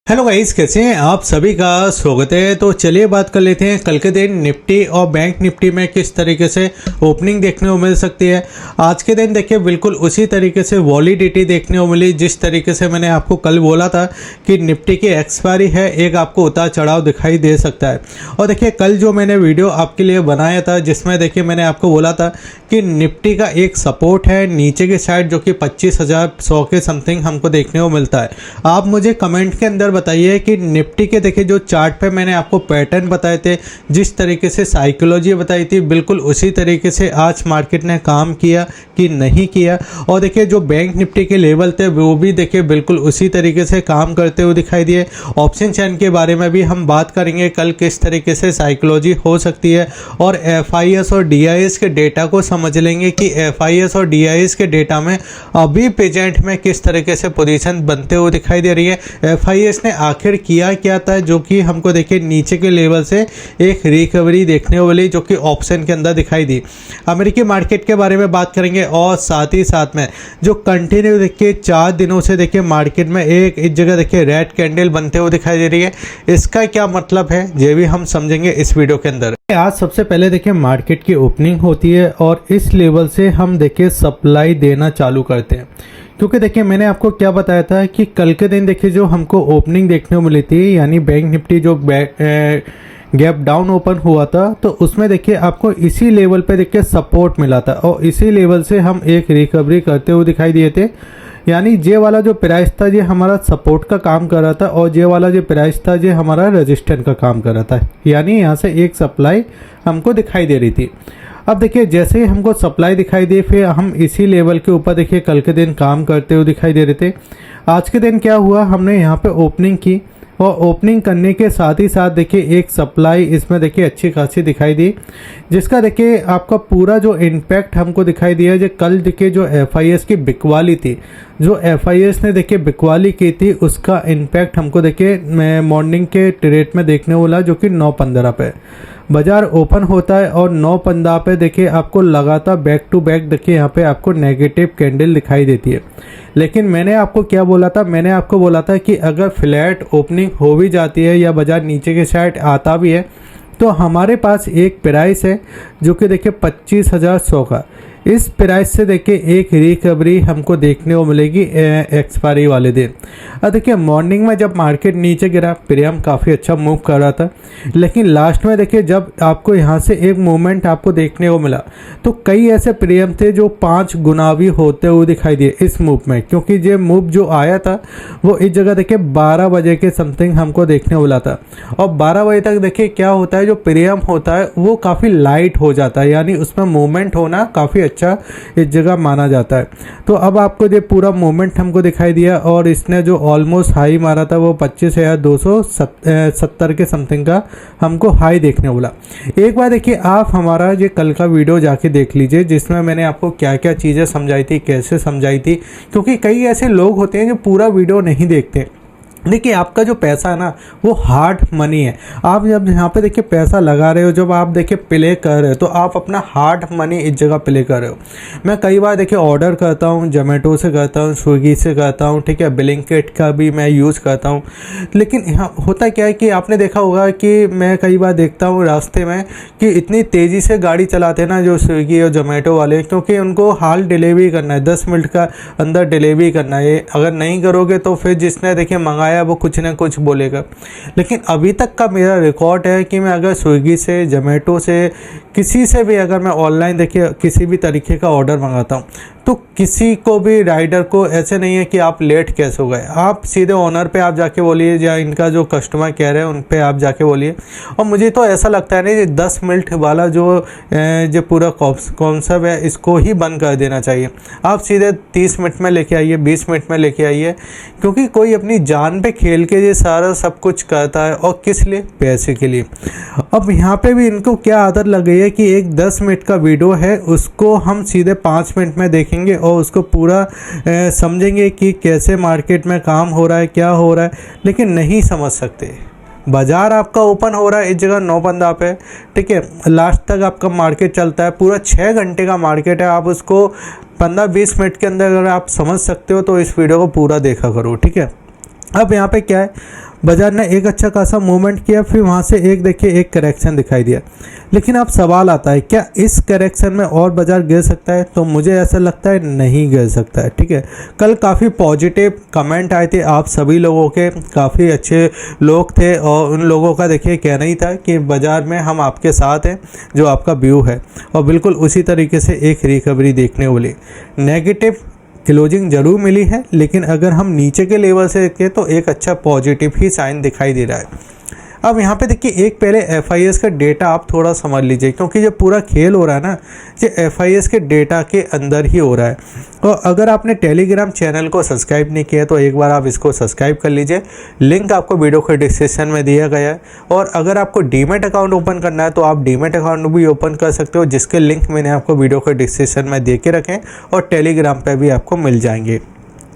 Hello guys, कैसे हैं आप? सभी का स्वागत है। तो चलिए बात कर लेते हैं कल के दिन निफ्टी और बैंक निफ्टी में किस तरीके से ओपनिंग देखने को मिल सकती है। आज के दिन देखिए बिल्कुल उसी तरीके से वॉलिडिटी देखने को मिली जिस तरीके से मैंने आपको कल बोला था कि निफ्टी की एक्सपायरी है, एक आपको उतार चढ़ाव दिखाई दे सकता है। और देखिए कल जो मैंने वीडियो आपके लिए बनाया था जिसमें देखिए मैंने आपको बोला था कि निफ्टी का एक सपोर्ट है नीचे की साइड जो कि 25,100 के समथिंग हमको देखने को मिलता है। आप मुझे कमेंट के अंदर बताइए कि निफ्टी के देखिए जो चार्ट पे मैंने आपको पैटर्न बताए थे, जिस तरीके से साइकोलॉजी बताई थी, बिल्कुल उसी तरीके से आज मार्केट ने काम किया कि नहीं किया। और देखिए जो बैंक निफ्टी के लेवल थे वो भी देखिए बिल्कुल उसी तरीके से काम करते हुए दिखाई दिए। ऑप्शन चैन के बारे में भी हम बात करेंगे कल किस तरीके से साइकोलॉजी हो सकती है, और एफआईएस और डीआईएस के डेटा को समझ लेंगे कि एफआईएस और डीआईएस के डेटा में अभी प्रेजेंट में किस तरीके से पोजीशन बनते हुए दिखाई दे रही है। एफआईएस ने आखिर किया क्या था जो कि हमको देखिए नीचे के लेवल से एक रिकवरी देखने को मिली जो कि ऑप्शन के अंदर दिखाई दी। अमेरिकी मार्केट के बारे में बात करेंगे और साथ ही साथ में जो कंटिन्यू देखिए 4 दिनों से देखिए मार्केट में एक जगह देखिए रेड कैंडल बनते हुए दिखाई दे रही है। इसका क्या मतलब है ये भी हम समझेंगे इस वीडियो के अंदर। आज सबसे पहले देखिए मार्केट की ओपनिंग होती है और इस लेवल से हम देखिए सप्लाई देना चालू करते हैं, क्योंकि देखिए मैंने आपको क्या बताया था कि कल के दिन देखिए जो हमको ओपनिंग देखने को मिली थी, यानी बैंक निफ्टी जो गैप डाउन ओपन हुआ था तो उसमें देखिए आपको इसी लेवल पे देखिए सपोर्ट मिला था और इसी लेवल से हम एक रिकवरी करते हुए दिखाई दिए थे। यानी जे वाला जो प्राइस था ये हमारा सपोर्ट का काम कर रहा था और जे वाला जो प्राइस था ये हमारा रेजिस्टेंस का काम कर रहा था, यानी यहाँ से एक सप्लाई हमको दिखाई दे रही थी। अब देखिए जैसे ही हमको सप्लाई दिखाई दी फिर हम इसी लेवल के ऊपर देखिए कल के दिन काम करते हुए दिखाई दे रहे थे। आज के दिन क्या हुआ, हमने यहाँ पे ओपनिंग की और ओपनिंग करने के साथ ही साथ देखिए एक सप्लाई इसमें देखिए अच्छी खासी दिखाई दी, जिसका देखिए आपका पूरा जो इम्पैक्ट हमको दिखाई दिया। जो कल देखिए जो एफआईएस की बिकवाली थी, जो एफआईएस ने देखिए बिकवाली की थी, उसका इम्पैक्ट हमको देखिए मॉर्निंग के ट्रेड में देखने को मिला जो कि 9:15 पे बाजार ओपन होता है और 9:15 पे देखिए आपको लगातार बैक टू बैक देखिए यहाँ पे आपको नेगेटिव कैंडल दिखाई देती है। लेकिन मैंने आपको क्या बोला था, मैंने आपको बोला था कि अगर फ्लैट ओपनिंग हो भी जाती है या बाजार नीचे के साइड आता भी है तो हमारे पास एक प्राइस है जो कि देखिए 25,100 का। इस प्राइस से देखिए एक रिकवरी हमको देखने को मिलेगी एक्सपायरी वाले दिन। अब देखिए मॉर्निंग में जब मार्केट नीचे गिरा प्रीमियम काफ़ी अच्छा मूव कर रहा था, लेकिन लास्ट में देखिए जब आपको यहाँ से एक मूवमेंट आपको देखने को मिला तो कई ऐसे प्रीमियम थे जो 5 गुना भी होते हुए दिखाई दिए इस मूव में, क्योंकि ये मूव जो आया था वो इस जगह देखिए 12 बजे के समथिंग हमको देखने को मिला था। और 12 बजे तक देखिए क्या होता है, जो प्रीमियम होता है वो काफ़ी लाइट हो जाता है, यानी उसमें मूवमेंट होना काफ़ी अच्छा इस जगह माना जाता है। तो अब आपको ये पूरा मूवमेंट हमको दिखाई दिया और इसने जो ऑलमोस्ट हाई मारा था वो 25,270 के समथिंग का हमको हाई देखने बोला। एक बार देखिए आप हमारा ये कल का वीडियो जाके देख लीजिए जिसमें मैंने आपको क्या क्या चीज़ें समझाई थी, कैसे समझाई थी, क्योंकि कई ऐसे लोग होते हैं जो पूरा वीडियो नहीं देखते। देखिए आपका जो पैसा है ना वो हार्ड मनी है। आप जब यहाँ पे देखिए पैसा लगा रहे हो, जब आप देखिए प्ले कर रहे हो तो आप अपना हार्ड मनी इस जगह प्ले कर रहे हो। मैं कई बार देखिए ऑर्डर करता हूँ, जोमेटो से करता हूँ, स्विगी से करता हूँ, ठीक है, ब्लिंकिट का भी मैं यूज़ करता हूँ। लेकिन यहाँ होता क्या है कि आपने देखा होगा कि मैं कई बार देखता हूँ रास्ते में कि इतनी तेज़ी से गाड़ी चलाते हैं ना जो स्विगी और जोमेटो वाले, क्योंकि उनको हाल डिलीवरी करना है, 10 मिनट का अंदर डिलीवरी करना है। अगर नहीं करोगे तो फिर जिसने देखिए मंगाया वो कुछ ना कुछ बोलेगा। लेकिन अभी तक का मेरा रिकॉर्ड है कि मैं अगर स्विगी से, जोमेटो से, किसी से भी अगर मैं ऑनलाइन देखिए किसी भी तरीके का ऑर्डर मंगाता हूँ तो किसी को भी राइडर को ऐसे नहीं है कि आप लेट कैसे हो गए। आप सीधे ओनर पे आप जाके बोलिए या इनका जो कस्टमर केयर है उन पे आप जाके बोलिए। और मुझे तो ऐसा लगता है नहीं 10 मिनट वाला जो पूरा कॉन्सेप्ट है इसको ही बंद कर देना चाहिए। आप सीधे 30 मिनट में लेके आइए, 20 मिनट में लेके आइए, क्योंकि कोई अपनी जान पे खेल के ये सारा सब कुछ करता है और किस लिए, पैसे के लिए। अब यहाँ पे भी इनको क्या आदत लग गई है कि एक 10 मिनट का वीडियो है उसको हम सीधे 5 मिनट में देखेंगे और उसको पूरा समझेंगे कि कैसे मार्केट में काम हो रहा है, क्या हो रहा है, लेकिन नहीं समझ सकते। बाजार आपका ओपन हो रहा है इस जगह 9:15 पे, ठीक है, लास्ट तक आपका मार्केट चलता है, पूरा 6 घंटे का मार्केट है। आप उसको 15-20 मिनट के अंदर अगर आप समझ सकते हो तो इस वीडियो को पूरा देखा करो, ठीक है। अब यहाँ पे क्या है, बाजार ने एक अच्छा खासा मूवमेंट किया, फिर वहाँ से एक देखिए एक करेक्शन दिखाई दिया। लेकिन अब सवाल आता है क्या इस करेक्शन में और बाजार गिर सकता है? तो मुझे ऐसा लगता है नहीं गिर सकता है। ठीक है, कल काफ़ी पॉजिटिव कमेंट आए थे आप सभी लोगों के, काफ़ी अच्छे लोग थे और उन लोगों का देखिए कहना ही था कि बाज़ार में हम आपके साथ हैं, जो आपका व्यू है। और बिल्कुल उसी तरीके से एक रिकवरी देखने को मिली। नेगेटिव क्लोजिंग जरूर मिली है, लेकिन अगर हम नीचे के लेवल से देखें तो एक अच्छा पॉजिटिव ही साइन दिखाई दे रहा है। अब यहाँ पे देखिए एक पहले FIS का डेटा आप थोड़ा समझ लीजिए, क्योंकि जो पूरा खेल हो रहा है ना, ये FIS के डेटा के अंदर ही हो रहा है। और अगर आपने टेलीग्राम चैनल को सब्सक्राइब नहीं किया तो एक बार आप इसको सब्सक्राइब कर लीजिए, लिंक आपको वीडियो के डिस्क्रिप्शन में दिया गया है। और अगर आपको डीमैट अकाउंट ओपन करना है तो आप डीमैट अकाउंट भी ओपन कर सकते हो, जिसके लिंक मैंने आपको वीडियो के डिस्क्रिप्शन में दे के रखें और टेलीग्राम पर भी आपको मिल जाएंगे।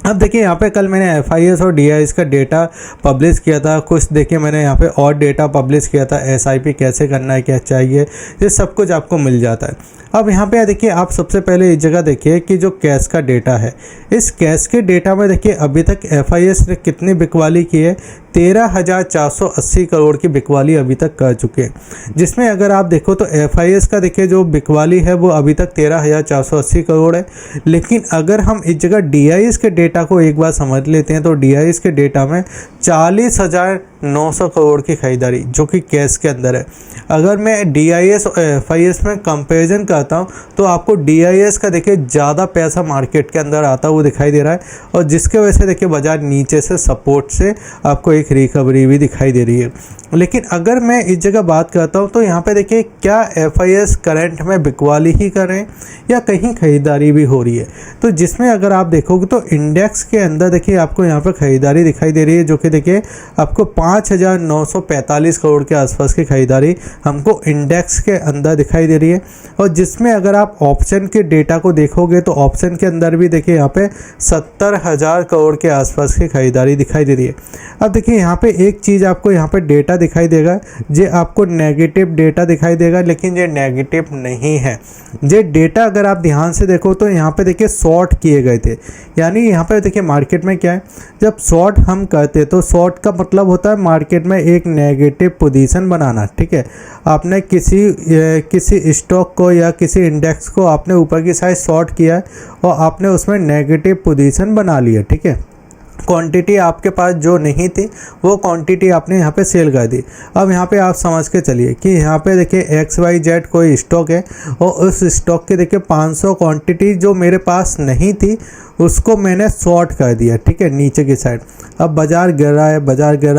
अब देखिए यहाँ पे कल मैंने FIS और DIS का डेटा पब्लिश किया था, कुछ देखिए मैंने यहाँ पे और डेटा पब्लिश किया था, SIP कैसे करना है, क्या चाहिए, ये सब कुछ आपको मिल जाता है। अब यहाँ पे देखिए आप सबसे पहले इस जगह देखिए कि जो कैश का डेटा है, इस कैश के डेटा में देखिए अभी तक FIS ने कितनी बिकवाली की है, 13,480 करोड़ की बिकवाली अभी तक कर चुके हैं। जिसमें अगर आप देखो तो FIS का देखिए जो बिकवाली है वो अभी तक 13,480 करोड़ है। लेकिन अगर हम इस जगह DIS के डेटा को एक बार समझ लेते हैं तो DIS के डेटा में 40,900 करोड़ की खरीदारी जो कि कैश के अंदर है। अगर मैं DIS और FIS में कंपैरिजन करता हूं तो आपको DIS का देखिए ज़्यादा पैसा मार्केट के अंदर आता हुआ दिखाई दे रहा है, और जिसके वजह से देखिए बाजार नीचे से सपोर्ट से आपको एक रिकवरी भी दिखाई दे रही है। लेकिन अगर मैं इस जगह बात करता हूं तो यहाँ पे देखिए क्या FIS करंट में बिकवाली ही कर रहे हैं या कहीं खरीदारी भी हो रही है। तो जिसमें अगर आप देखोगे तो इंडेक्स के अंदर देखिए आपको यहाँ पर खरीदारी दिखाई दे रही है, जो कि देखिए आपको 5,945 करोड़ के आसपास की खरीदारी हमको इंडेक्स के अंदर दिखाई दे रही है। और जिसमें अगर आप ऑप्शन के डेटा को देखोगे तो ऑप्शन के अंदर भी देखिए यहाँ पे 70,000 करोड़ के आसपास की खरीदारी दिखाई दे रही है। अब देखिए यहाँ पे एक चीज़ आपको यहाँ पे डेटा दिखाई देगा, ये आपको नेगेटिव डेटा दिखाई देगा, लेकिन ये नेगेटिव नहीं है। ये डेटा अगर आप ध्यान से देखो तो यहाँ पे देखिए शॉर्ट किए गए थे, यानी यहाँ पे देखिए मार्केट में क्या है, जब शॉर्ट हम करते तो शॉर्ट का मतलब होता है मार्केट में एक नेगेटिव पोजीशन बनाना। ठीक है, आपने किसी स्टॉक को या किसी इंडेक्स को आपने ऊपर की साइड शॉर्ट किया है और आपने उसमें नेगेटिव पोजीशन बना लिया। ठीक है, क्वांटिटी आपके पास जो नहीं थी वो क्वांटिटी आपने यहाँ पे सेल कर दी। अब यहाँ पे आप समझ के चलिए कि यहाँ पे देखिए XYZ कोई स्टॉक है और उस स्टॉक के देखिए 500 क्वांटिटी जो मेरे पास नहीं थी उसको मैंने शॉर्ट कर दिया। ठीक है, नीचे की साइड अब बाजार गिर रहा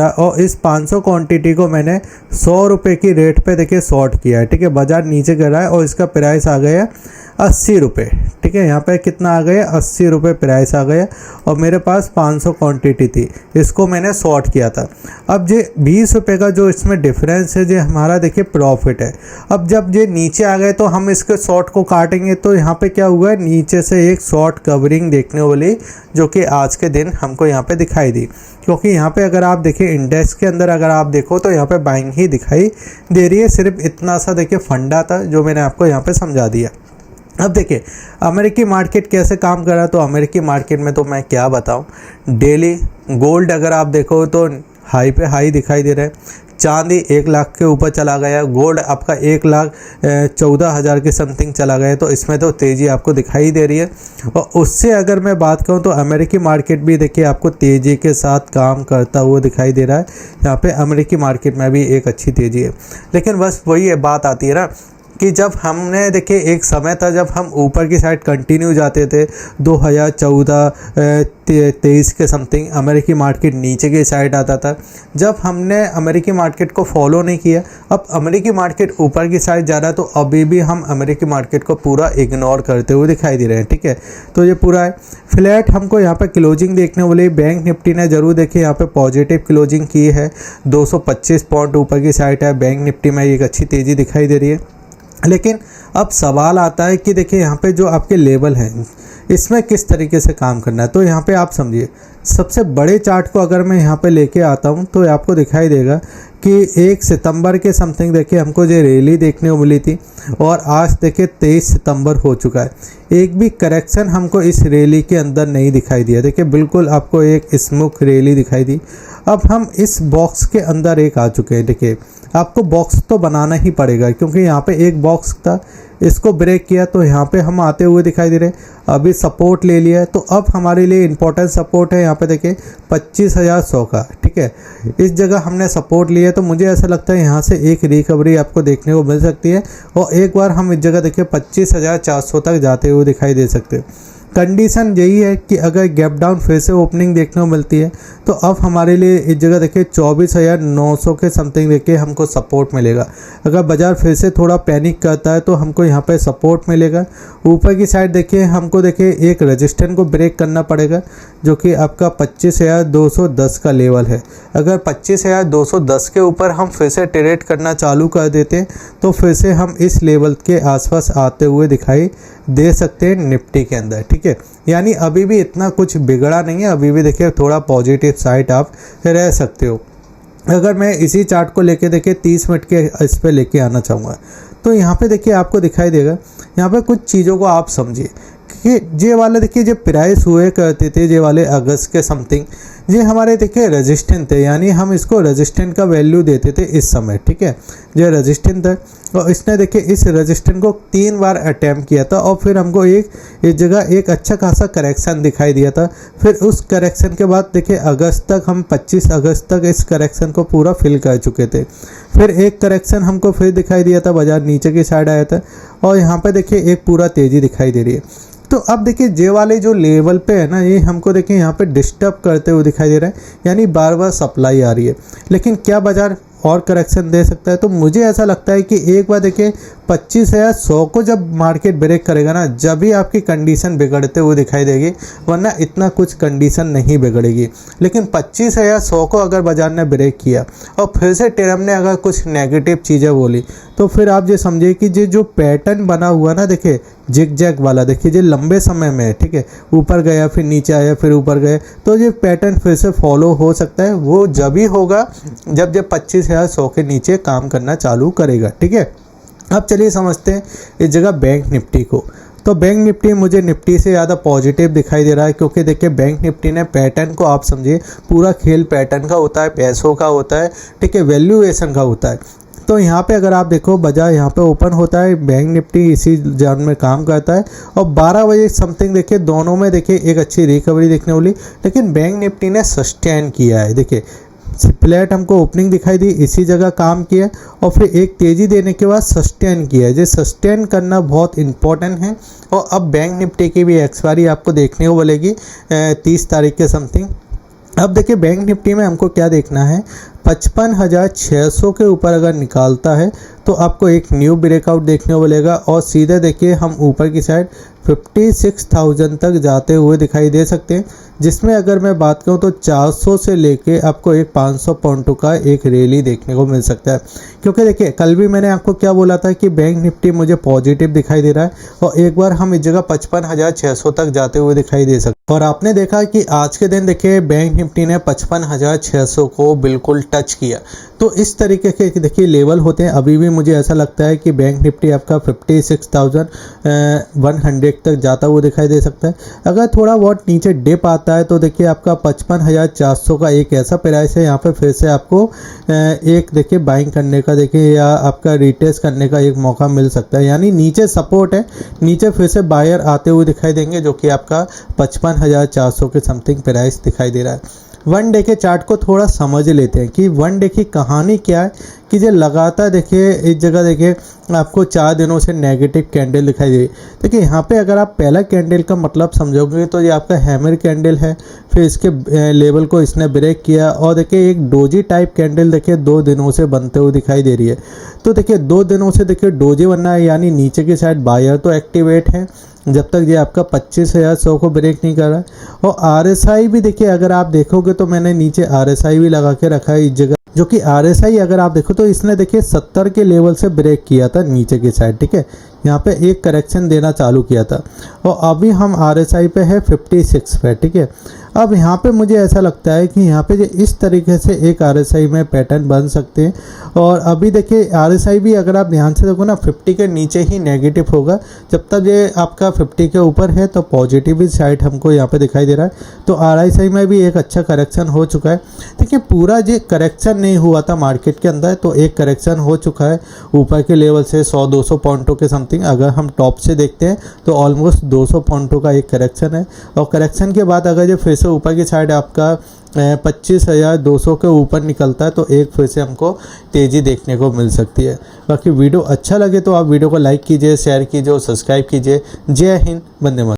है और इस 500 क्वांटिटी को मैंने 100 रुपये की रेट पे देखिए शॉर्ट किया है। ठीक है, बाजार नीचे गिर रहा है और इसका प्राइस आ गया 80 रुपये। ठीक है, यहाँ पे कितना आ गया, 80 रुपये प्राइस आ गया और मेरे पास 500 क्वांटिटी थी, इसको मैंने शॉर्ट किया था। अब ये 20 रुपये का जो इसमें डिफरेंस है जो हमारा देखिए प्रॉफिट है। अब जब ये नीचे आ गए तो हम इसके शॉर्ट को काटेंगे तो यहाँ पे क्या हुआ है, नीचे से एक शॉर्ट कवरिंग देखने वाली जो कि आज के दिन हमको यहाँ पे दिखाई दी। क्योंकि यहाँ पे अगर आप देखिए इंडेक्स के अंदर अगर आप देखो तो यहाँ पे बाइंग ही दिखाई दे रही है। सिर्फ इतना सा देखिए फंडा था जो मैंने आपको यहाँ पे समझा दिया। अब देखिए अमेरिकी मार्केट कैसे काम कर रहा है, तो अमेरिकी मार्केट में तो मैं क्या बताऊं, डेली गोल्ड अगर आप देखो तो हाई पे हाई दिखाई दे रहा है, चांदी 1 लाख के ऊपर चला गया, गोल्ड आपका 1,14,000 के समथिंग चला गया, तो इसमें तो तेज़ी आपको दिखाई दे रही है। और उससे अगर मैं बात करूं तो अमेरिकी मार्केट भी देखिए आपको तेज़ी के साथ काम करता हुआ दिखाई दे रहा है। यहाँ पे अमेरिकी मार्केट में भी एक अच्छी तेज़ी है, लेकिन बस वही बात आती है ना कि जब हमने देखिए एक समय था जब हम ऊपर की साइड कंटिन्यू जाते थे 2014-23 के समथिंग अमेरिकी मार्केट नीचे की साइड आता था। जब हमने अमेरिकी मार्केट को फॉलो नहीं किया, अब अमेरिकी मार्केट ऊपर की साइड जा रहा है, तो अभी भी हम अमेरिकी मार्केट को पूरा इग्नोर करते हुए दिखाई दे रहे हैं। ठीक है, तो ये पूरा है फ्लैट। हमको यहाँ पर क्लोजिंग देखने वाली बैंक निफ्टी ने जरूर देखिए यहाँ पे पॉजिटिव क्लोजिंग की है, 225 पॉइंट ऊपर की साइड है बैंक निफ्टी में, एक अच्छी तेज़ी दिखाई दे रही है। लेकिन अब सवाल आता है कि देखिए यहाँ पे जो आपके लेवल हैं इसमें किस तरीके से काम करना है। तो यहाँ पे आप समझिए सबसे बड़े चार्ट को अगर मैं यहाँ पे लेके आता हूँ तो आपको दिखाई देगा कि 1 सितंबर के समथिंग देखिए हमको जो रैली देखने को मिली थी और आज देखिए 23 सितंबर हो चुका है, एक भी करेक्शन हमको इस रैली के अंदर नहीं दिखाई दिया। देखिए बिल्कुल आपको एक स्मूथ रैली दिखाई दी। अब हम इस बॉक्स के अंदर एक आ चुके हैं। देखिए आपको बॉक्स तो बनाना ही पड़ेगा क्योंकि यहाँ पे एक बॉक्स था, इसको ब्रेक किया तो यहाँ पे हम आते हुए दिखाई दे रहे। अभी सपोर्ट ले लिया है तो अब हमारे लिए इम्पोर्टेंट सपोर्ट है यहाँ पे देखिए 25,100 का, ठीक है। इस जगह हमने सपोर्ट लिया तो मुझे ऐसा लगता है यहाँ से एक रिकवरी आपको देखने को मिल सकती है और एक बार हम इस जगह देखिए 25,400 तक जाते हुए दिखाई दे सकते हैं। कंडीशन यही है कि अगर गैप डाउन फिर से ओपनिंग देखने को मिलती है तो अब हमारे लिए इस जगह देखिए 24,900 के समथिंग देखिए हमको सपोर्ट मिलेगा। अगर बाज़ार फिर से थोड़ा पैनिक करता है तो हमको यहाँ पे सपोर्ट मिलेगा। ऊपर की साइड देखिए हमको देखिए एक रेजिस्टेंस को ब्रेक करना पड़ेगा जो कि आपका 25,210 का लेवल है। अगर 25,210 के ऊपर हम फिर से ट्रेड करना चालू कर देते तो फिर से हम इस लेवल के आसपास आते हुए दिखाई दे सकते हैं निफ्टी के अंदर, ठीक है। यानी अभी भी इतना कुछ बिगड़ा नहीं है, अभी भी देखिए थोड़ा पॉजिटिव साइड आप रह सकते हो। अगर मैं इसी चार्ट को लेके देखिए 30 मिनट के इस पे लेके आना चाहूँगा तो यहाँ पे देखिए आपको दिखाई देगा, यहाँ पे कुछ चीज़ों को आप समझिए कि ये वाले देखिए जो प्राइस हुए करते थे ये वाले अगस्त के समथिंग, ये हमारे देखिए रेजिस्टेंट थे, यानी हम इसको रेजिस्टेंट का वैल्यू देते थे इस समय, ठीक है। ये रेजिस्टेंट था और इसने देखिए इस रेजिस्टेंट को 3 बार अटैम्प्ट किया था और फिर हमको इस जगह एक अच्छा खासा करेक्शन दिखाई दिया था। फिर उस करेक्शन के बाद देखिए अगस्त तक हम 25 अगस्त तक इस करेक्शन को पूरा फिल कर चुके थे। फिर एक करेक्शन हमको फिर दिखाई दिया था, बाजार नीचे की साइड आया था और यहाँ पे देखिए एक पूरा तेज़ी दिखाई दे रही है। तो अब देखिए जे वाले जो लेवल पे है ना, ये हमको देखिए यहाँ पे डिस्टर्ब करते हुए दिखाई दे रहा है, यानी बार बार सप्लाई आ रही है। लेकिन क्या बाजार और करेक्शन दे सकता है? तो मुझे ऐसा लगता है कि एक बार देखिए 25,100 को जब मार्केट ब्रेक करेगा ना, जब भी आपकी कंडीशन बिगड़ते हुए दिखाई देगी, वरना इतना कुछ कंडीशन नहीं बिगड़ेगी। लेकिन 25,100 को अगर बाजार ने ब्रेक किया और फिर से टेरम ने अगर कुछ नेगेटिव चीज़ें बोली तो फिर आप ये समझिए कि ये जो पैटर्न बना हुआ ना, देखिए जिग जैग वाला, देखिए ये लंबे समय में है, ठीक है। ऊपर गया फिर नीचे आया फिर ऊपर गए, तो ये पैटर्न फिर से फॉलो हो सकता है। वो जब ही होगा जब 25,100 के नीचे काम करना चालू करेगा, ठीक है। अब चलिए समझते हैं इस जगह बैंक निफ्टी को। तो बैंक निफ्टी मुझे निफ्टी से ज़्यादा पॉजिटिव दिखाई दे रहा है क्योंकि देखिए बैंक निफ्टी ने पैटर्न को, आप समझिए पूरा खेल पैटर्न का होता है, पैसों का होता है, ठीक है, वैल्यूएशन का होता है। तो यहाँ पे अगर आप देखो बाजार यहाँ पे ओपन होता है, बैंक निफ्टी इसी जोन में काम करता है और 12 बजे समथिंग देखिए दोनों में देखिए एक अच्छी रिकवरी देखने वाली, लेकिन बैंक निफ्टी ने सस्टेन किया है। देखिए फ्लैट हमको ओपनिंग दिखाई दी, इसी जगह काम किया और फिर एक तेज़ी देने के बाद सस्टेन किया है। जो सस्टेन करना बहुत इंपॉर्टेंट है। और अब बैंक निफ्टी की भी एक्सपायरी आपको देखने को मिलेगी 30 तारीख के समथिंग। अब देखिए बैंक निफ्टी में हमको क्या देखना है, 55,600 के ऊपर अगर निकालता है तो आपको एक न्यू ब्रेकआउट देखने को मिलेगा और सीधे देखिए हम ऊपर की साइड 56,000 तक जाते हुए दिखाई दे सकते हैं, जिसमें अगर मैं बात करूं तो 400 से लेके आपको एक 500 पॉइंटों का एक रैली देखने को मिल सकता है। क्योंकि देखिए कल भी मैंने आपको क्या बोला था कि बैंक निफ्टी मुझे पॉजिटिव दिखाई दे रहा है और एक बार हम इस जगह 55,600 तक जाते हुए दिखाई दे सकते हैं। और आपने देखा कि आज के दिन देखिए बैंक निफ्टी ने 55,600 को बिल्कुल टच किया। तो इस तरीके के देखिए लेवल होते हैं। अभी भी मुझे ऐसा लगता है कि बैंक निफ्टी आपका 56,100 तक जाता हुआ दिखाई दे सकता है। अगर थोड़ा बहुत नीचे डिप आता है तो देखिए आपका 55,400 का एक ऐसा प्राइस है, यहाँ पे फिर से आपको एक देखिए बाइंग करने का देखिए या आपका रिटेस्ट करने का एक मौका मिल सकता है। यानी नीचे सपोर्ट है, नीचे फिर से बायर आते हुए दिखाई देंगे जो कि आपका 55,400 के समथिंग प्राइस दिखाई दे रहा है। वन डे के चार्ट को थोड़ा समझ लेते हैं कि वन डे की कहानी क्या है। कि जो लगातार देखिए इस जगह देखिए आपको 4 दिनों से नेगेटिव कैंडल दिखाई दे। देखिए यहाँ पे अगर आप पहला कैंडल का मतलब समझोगे तो ये आपका हैमर कैंडल है, फिर इसके लेवल को इसने ब्रेक किया और देखिए एक डोजी टाइप कैंडल देखिए 2 दिनों से बनते हुए दिखाई दे रही है। तो देखिए 2 दिनों से देखिए डोजी बनना है, यानी नीचे की साइड बायर तो एक्टिवेट है जब तक ये आपका 25,100 को ब्रेक नहीं कर रहा है। और RSI भी देखिए अगर आप देखोगे तो मैंने नीचे RSI भी लगा के रखा है इस जगह, जो कि RSI अगर आप देखो तो इसने देखिए 70 के लेवल से ब्रेक किया था नीचे की साइड, ठीक है। यहाँ पे एक करेक्शन देना चालू किया था और अभी हम RSI पे है 56 पे, ठीक है। अब यहाँ पे मुझे ऐसा लगता है कि यहाँ पे जो इस तरीके से एक RSI में पैटर्न बन सकते हैं। और अभी देखिए RSI भी अगर आप ध्यान से देखो ना 50 के नीचे ही नेगेटिव होगा, जब तक ये आपका 50 के ऊपर है तो पॉजिटिव साइड हमको यहाँ पे दिखाई दे रहा है। तो RSI में भी एक अच्छा करेक्शन हो चुका है। देखिए पूरा ये करेक्शन नहीं हुआ था मार्केट के अंदर, तो एक करेक्शन हो चुका है ऊपर के लेवल से 100-200 पॉइंटों के समथिंग। अगर हम टॉप से देखते हैं तो ऑलमोस्ट 200 पॉइंटों का एक करेक्शन है। और करेक्शन के बाद अगर ये फिर से ऊपर की साइड आपका 25,200 के ऊपर निकलता है तो एक फिर से हमको तेज़ी देखने को मिल सकती है। बाकी वीडियो अच्छा लगे तो आप वीडियो को लाइक कीजिए, शेयर कीजिए और सब्सक्राइब कीजिए। जय हिंद, वंदे मातरम।